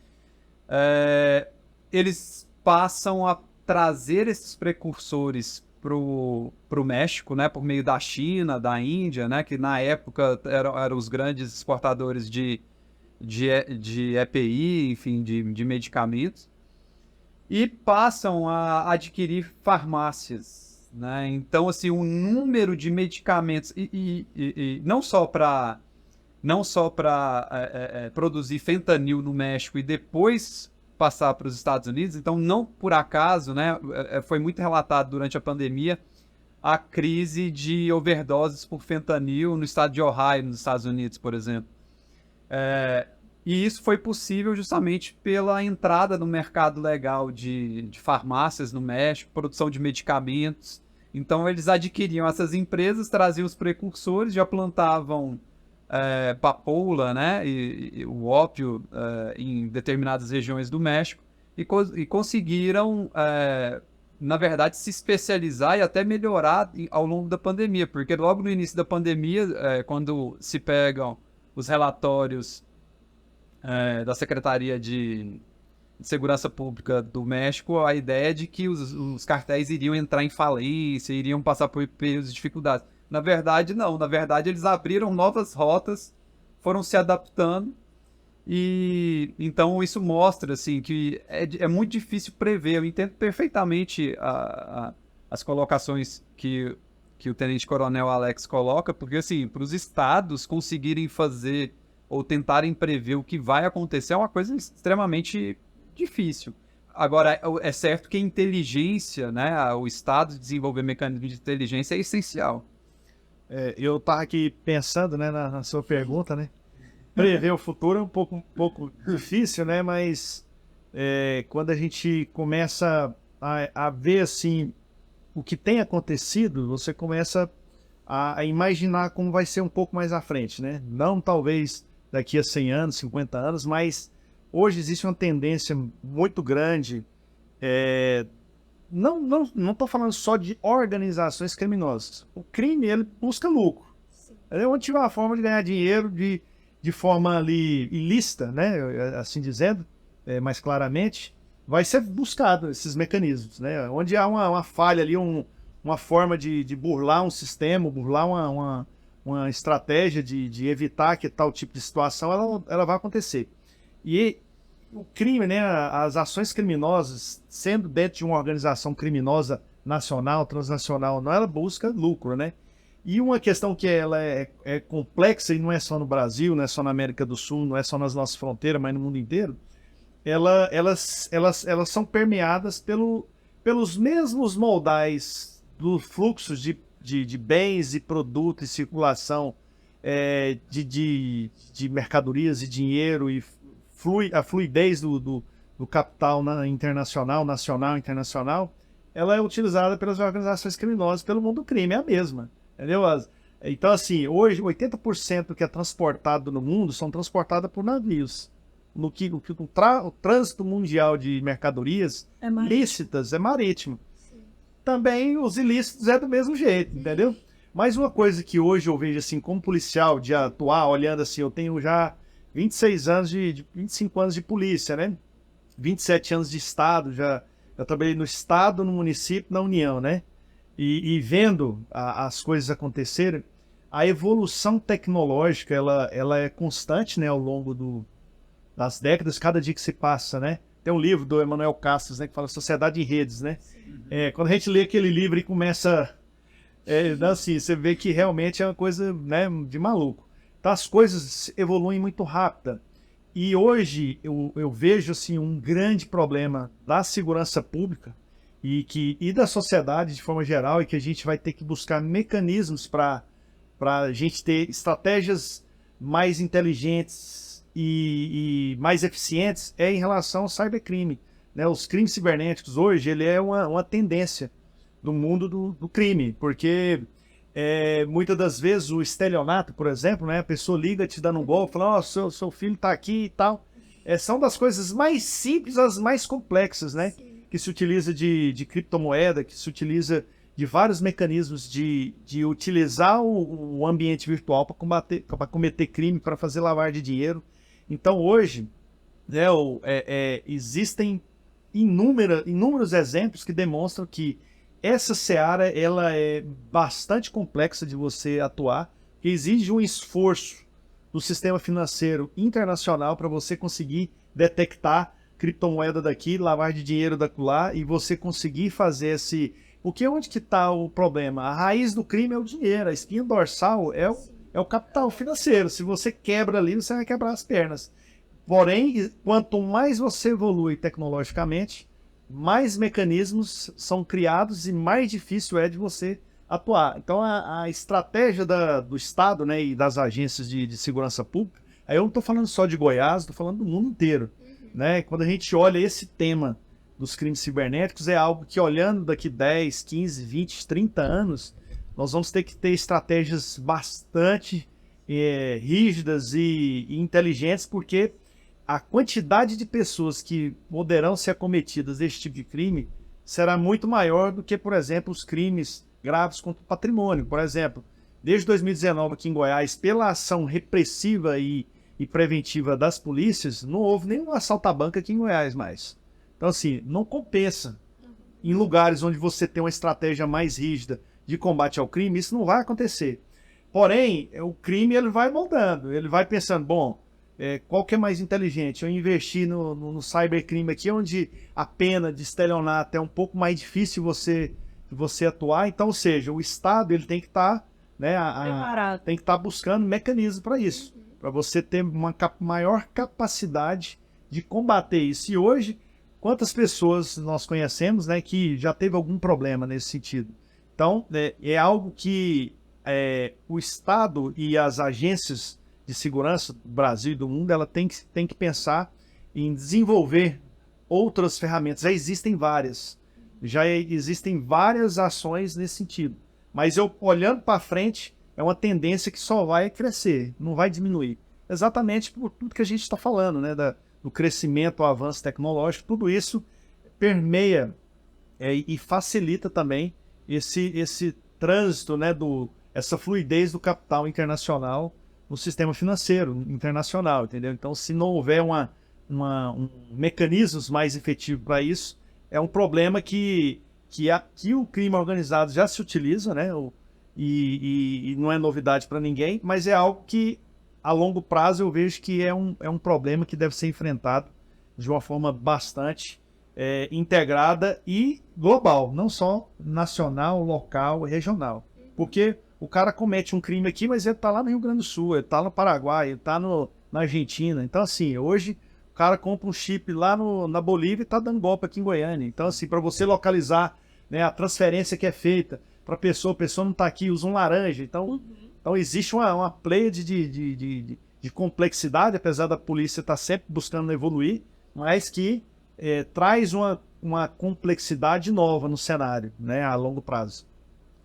eles passam a trazer esses precursores pro México, né, por meio da China, da Índia, né, que na época eram os grandes exportadores de EPI, enfim, de medicamentos, e passam a adquirir farmácias, né? Então, assim, o número de medicamentos, e não só para não só para produzir fentanil no México e depois passar para os Estados Unidos. Então, não por acaso, né, foi muito relatado durante a pandemia a crise de overdoses por fentanil no estado de Ohio, nos Estados Unidos, por exemplo. E isso foi possível justamente pela entrada no mercado legal de farmácias no México, produção de medicamentos. Então, eles adquiriam essas empresas, traziam os precursores, já plantavam papoula, né, e o ópio em determinadas regiões do México e conseguiram, na verdade, se especializar e até melhorar ao longo da pandemia, porque logo no início da pandemia, quando se pegam os relatórios da Secretaria de Segurança Pública do México, a ideia é de que os cartéis iriam entrar em falência, iriam passar por períodos de dificuldade. Na verdade, não. Na verdade, eles abriram novas rotas, foram se adaptando, e então isso mostra assim, que é muito difícil prever. Eu entendo perfeitamente as colocações que o Tenente-Coronel Alex coloca, porque assim, para os estados conseguirem fazer ou tentarem prever o que vai acontecer é uma coisa extremamente difícil. Agora, é certo que a inteligência, né, o Estado desenvolver mecanismos de inteligência é essencial. Eu estava aqui pensando, né, na sua pergunta, né? Prever o futuro é um pouco difícil, né? Mas quando a gente começa a ver assim o que tem acontecido, você começa a imaginar como vai ser um pouco mais à frente, né? Não talvez daqui a 100 anos, 50 anos, mas hoje existe uma tendência muito grande. Não estou falando só de organizações criminosas. O crime, ele busca lucro. Onde tiver uma forma de ganhar dinheiro de forma ali ilícita, né? Assim dizendo, mais claramente, vai ser buscado esses mecanismos, né? Onde há uma falha ali, uma forma de burlar um sistema, burlar uma estratégia de evitar que tal tipo de situação ela vai acontecer. E o crime, né, as ações criminosas, sendo dentro de uma organização criminosa nacional, transnacional, não, ela busca lucro, né? E uma questão que ela é complexa, e não é só no Brasil, não é só na América do Sul, não é só nas nossas fronteiras, mas no mundo inteiro, elas são permeadas pelos mesmos moldais dos fluxos de bens e produtos e circulação de mercadorias e dinheiro e a fluidez do capital internacional, nacional, internacional, ela é utilizada pelas organizações criminosas, pelo mundo do crime, é a mesma, entendeu? Então, assim, hoje, 80% do que é transportado no mundo são transportados por navios. O trânsito mundial de mercadorias lícitas é marítimo. Também os ilícitos é do mesmo jeito, entendeu? Mas uma coisa que hoje eu vejo, assim, como policial, de atuar, olhando assim, eu tenho já 26 anos 25 anos de polícia, né? 27 anos de Estado, eu trabalhei no Estado, no município, na União, né? E vendo as coisas acontecerem, a evolução tecnológica, ela é constante, né, ao longo das décadas, cada dia que se passa, né? Tem um livro do Emanuel Castros, né, que fala Sociedade em Redes, né? Quando a gente lê aquele livro e começa... assim, você vê que realmente é uma coisa, né, de maluco. Então as coisas evoluem muito rápido. E hoje eu vejo assim, um grande problema da segurança pública e da sociedade de forma geral, e que a gente vai ter que buscar mecanismos para a gente ter estratégias mais inteligentes e mais eficientes em relação ao cybercrime, né? Os crimes cibernéticos hoje ele é uma tendência do mundo do crime, porque muitas das vezes o estelionato, por exemplo, né, a pessoa liga te dando um golpe, fala, seu filho está aqui e tal. São das coisas mais simples às mais complexas, né? Sim. Que se utiliza de criptomoeda, que se utiliza de vários mecanismos de utilizar o ambiente virtual para cometer crime, para fazer lavagem de dinheiro. Então hoje, né, existem inúmeros exemplos que demonstram que essa seara ela é bastante complexa de você atuar, que exige um esforço do sistema financeiro internacional para você conseguir detectar criptomoeda daqui, lavagem de dinheiro daquela, e você conseguir fazer esse... Porque onde que está o problema? A raiz do crime é o dinheiro, a espinha dorsal é é o capital financeiro. Se você quebra ali, você vai quebrar as pernas. Porém, quanto mais você evolui tecnologicamente, mais mecanismos são criados e mais difícil é de você atuar. Então, a estratégia do Estado, né, e das agências de segurança pública, aí eu não estou falando só de Goiás, estou falando do mundo inteiro. Né? Quando a gente olha esse tema dos crimes cibernéticos, é algo que, olhando daqui 10, 15, 20, 30 anos, nós vamos ter que ter estratégias bastante rígidas e inteligentes, porque a quantidade de pessoas que poderão ser acometidas desse tipo de crime será muito maior do que, por exemplo, os crimes graves contra o patrimônio. Por exemplo, desde 2019 aqui em Goiás, pela ação repressiva e preventiva das polícias, não houve nenhum assalto à banca aqui em Goiás mais. Então, assim, não compensa. Em lugares onde você tem uma estratégia mais rígida de combate ao crime, isso não vai acontecer. Porém, o crime ele vai moldando, ele vai pensando, bom, qual que é mais inteligente? Eu investir no cybercrime aqui, onde a pena de estelionato é um pouco mais difícil você atuar. Então, ou seja, o Estado ele tem que estar tem que estar buscando mecanismos para isso, para você ter uma maior capacidade de combater isso. E hoje, quantas pessoas nós conhecemos, né, que já teve algum problema nesse sentido? Então, é algo que o Estado e as agências de segurança do Brasil e do mundo, ela tem que pensar em desenvolver outras ferramentas. Já existem várias ações nesse sentido. Mas eu, olhando para frente, é uma tendência que só vai crescer, não vai diminuir. Exatamente por tudo que a gente está falando, né? Do crescimento, o avanço tecnológico, tudo isso permeia e facilita também esse trânsito, né? Essa fluidez do capital internacional no sistema financeiro internacional, entendeu? Então, se não houver um mecanismos mais efetivo para isso, é um problema que aqui o crime organizado já se utiliza, né? E não é novidade para ninguém, mas é algo que a longo prazo eu vejo que é um problema que deve ser enfrentado de uma forma bastante integrada e global, não só nacional, local, regional. Porque o cara comete um crime aqui, mas ele está lá no Rio Grande do Sul, ele está no Paraguai, ele está na Argentina. Então, assim, hoje o cara compra um chip lá na Bolívia e está dando golpe aqui em Goiânia. Então, assim, para você localizar, né, a transferência que é feita para a pessoa não está aqui, usa um laranja. Então existe uma pleiade de complexidade, apesar da polícia estar sempre buscando evoluir, mas que traz uma complexidade nova no cenário, né, a longo prazo.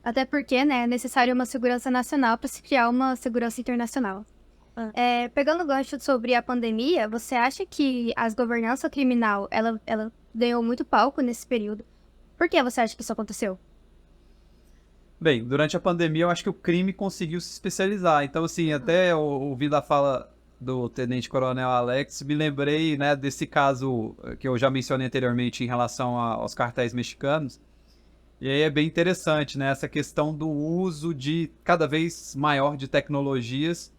Até porque, né, é necessário uma segurança nacional para se criar uma segurança internacional. Pegando o gancho sobre a pandemia, você acha que a governança criminal, ela ganhou muito palco nesse período? Por que você acha que isso aconteceu? Bem, durante a pandemia eu acho que o crime conseguiu se especializar. Então, assim, até ouvindo a fala do Tenente Coronel Alex, me lembrei, né, desse caso que eu já mencionei anteriormente em relação aos cartéis mexicanos. E aí é bem interessante, né, essa questão do uso de cada vez maior de tecnologias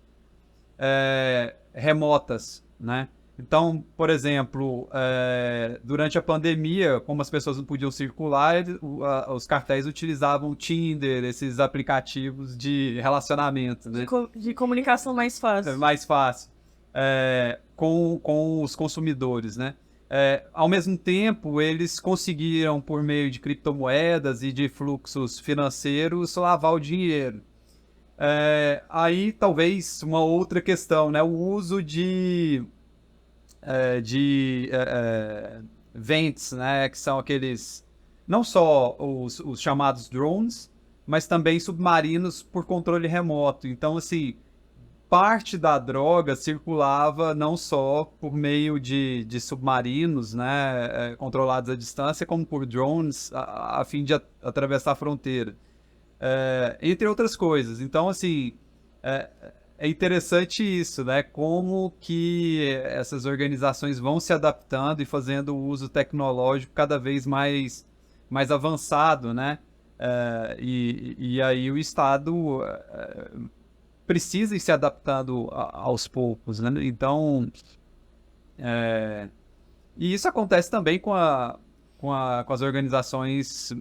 remotas, né? Então, por exemplo, durante a pandemia, como as pessoas não podiam circular, os cartéis utilizavam o Tinder, esses aplicativos de relacionamento, né? De comunicação mais fácil. Mais fácil. Com os consumidores, né? Ao mesmo tempo, eles conseguiram, por meio de criptomoedas e de fluxos financeiros, lavar o dinheiro. Aí, talvez, uma outra questão, né? O uso de vents, né? Que são aqueles, não só os chamados drones, mas também submarinos por controle remoto. Então, assim, parte da droga circulava não só por meio de submarinos, né, controlados à distância, como por drones, a fim de atravessar a fronteira. Entre outras coisas. Então, assim, é interessante isso, né, como que essas organizações vão se adaptando e fazendo o uso tecnológico cada vez mais avançado, né, e aí o Estado precisa ir se adaptando aos poucos, né? Então, e isso acontece também com as organizações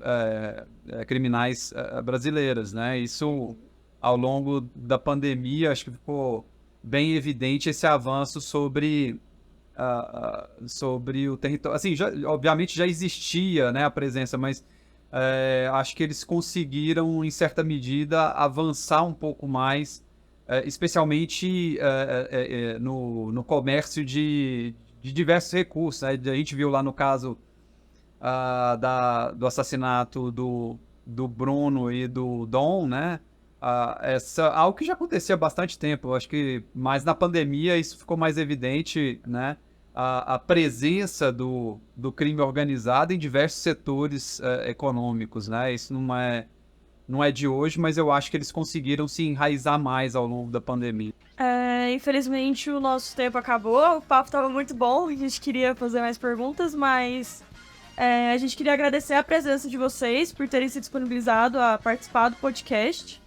criminais brasileiras, né? Isso ao longo da pandemia, acho que ficou bem evidente esse avanço sobre o território. Assim, obviamente já existia, né, a presença, mas acho que eles conseguiram, em certa medida, avançar um pouco mais, especialmente no comércio de diversos recursos, né? A gente viu lá no caso do assassinato do Bruno e do Dom, né? Algo que já acontecia há bastante tempo. Eu acho que mais na pandemia isso ficou mais evidente, né? A presença do crime organizado em diversos setores econômicos, né? Isso não é de hoje, mas eu acho que eles conseguiram se enraizar mais ao longo da pandemia. Infelizmente o nosso tempo acabou, o papo estava muito bom, a gente queria fazer mais perguntas, mas a gente queria agradecer a presença de vocês por terem se disponibilizado a participar do podcast.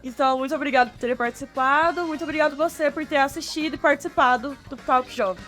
Então, muito obrigado por terem participado, muito obrigado você por ter assistido e participado do Talk Jovem.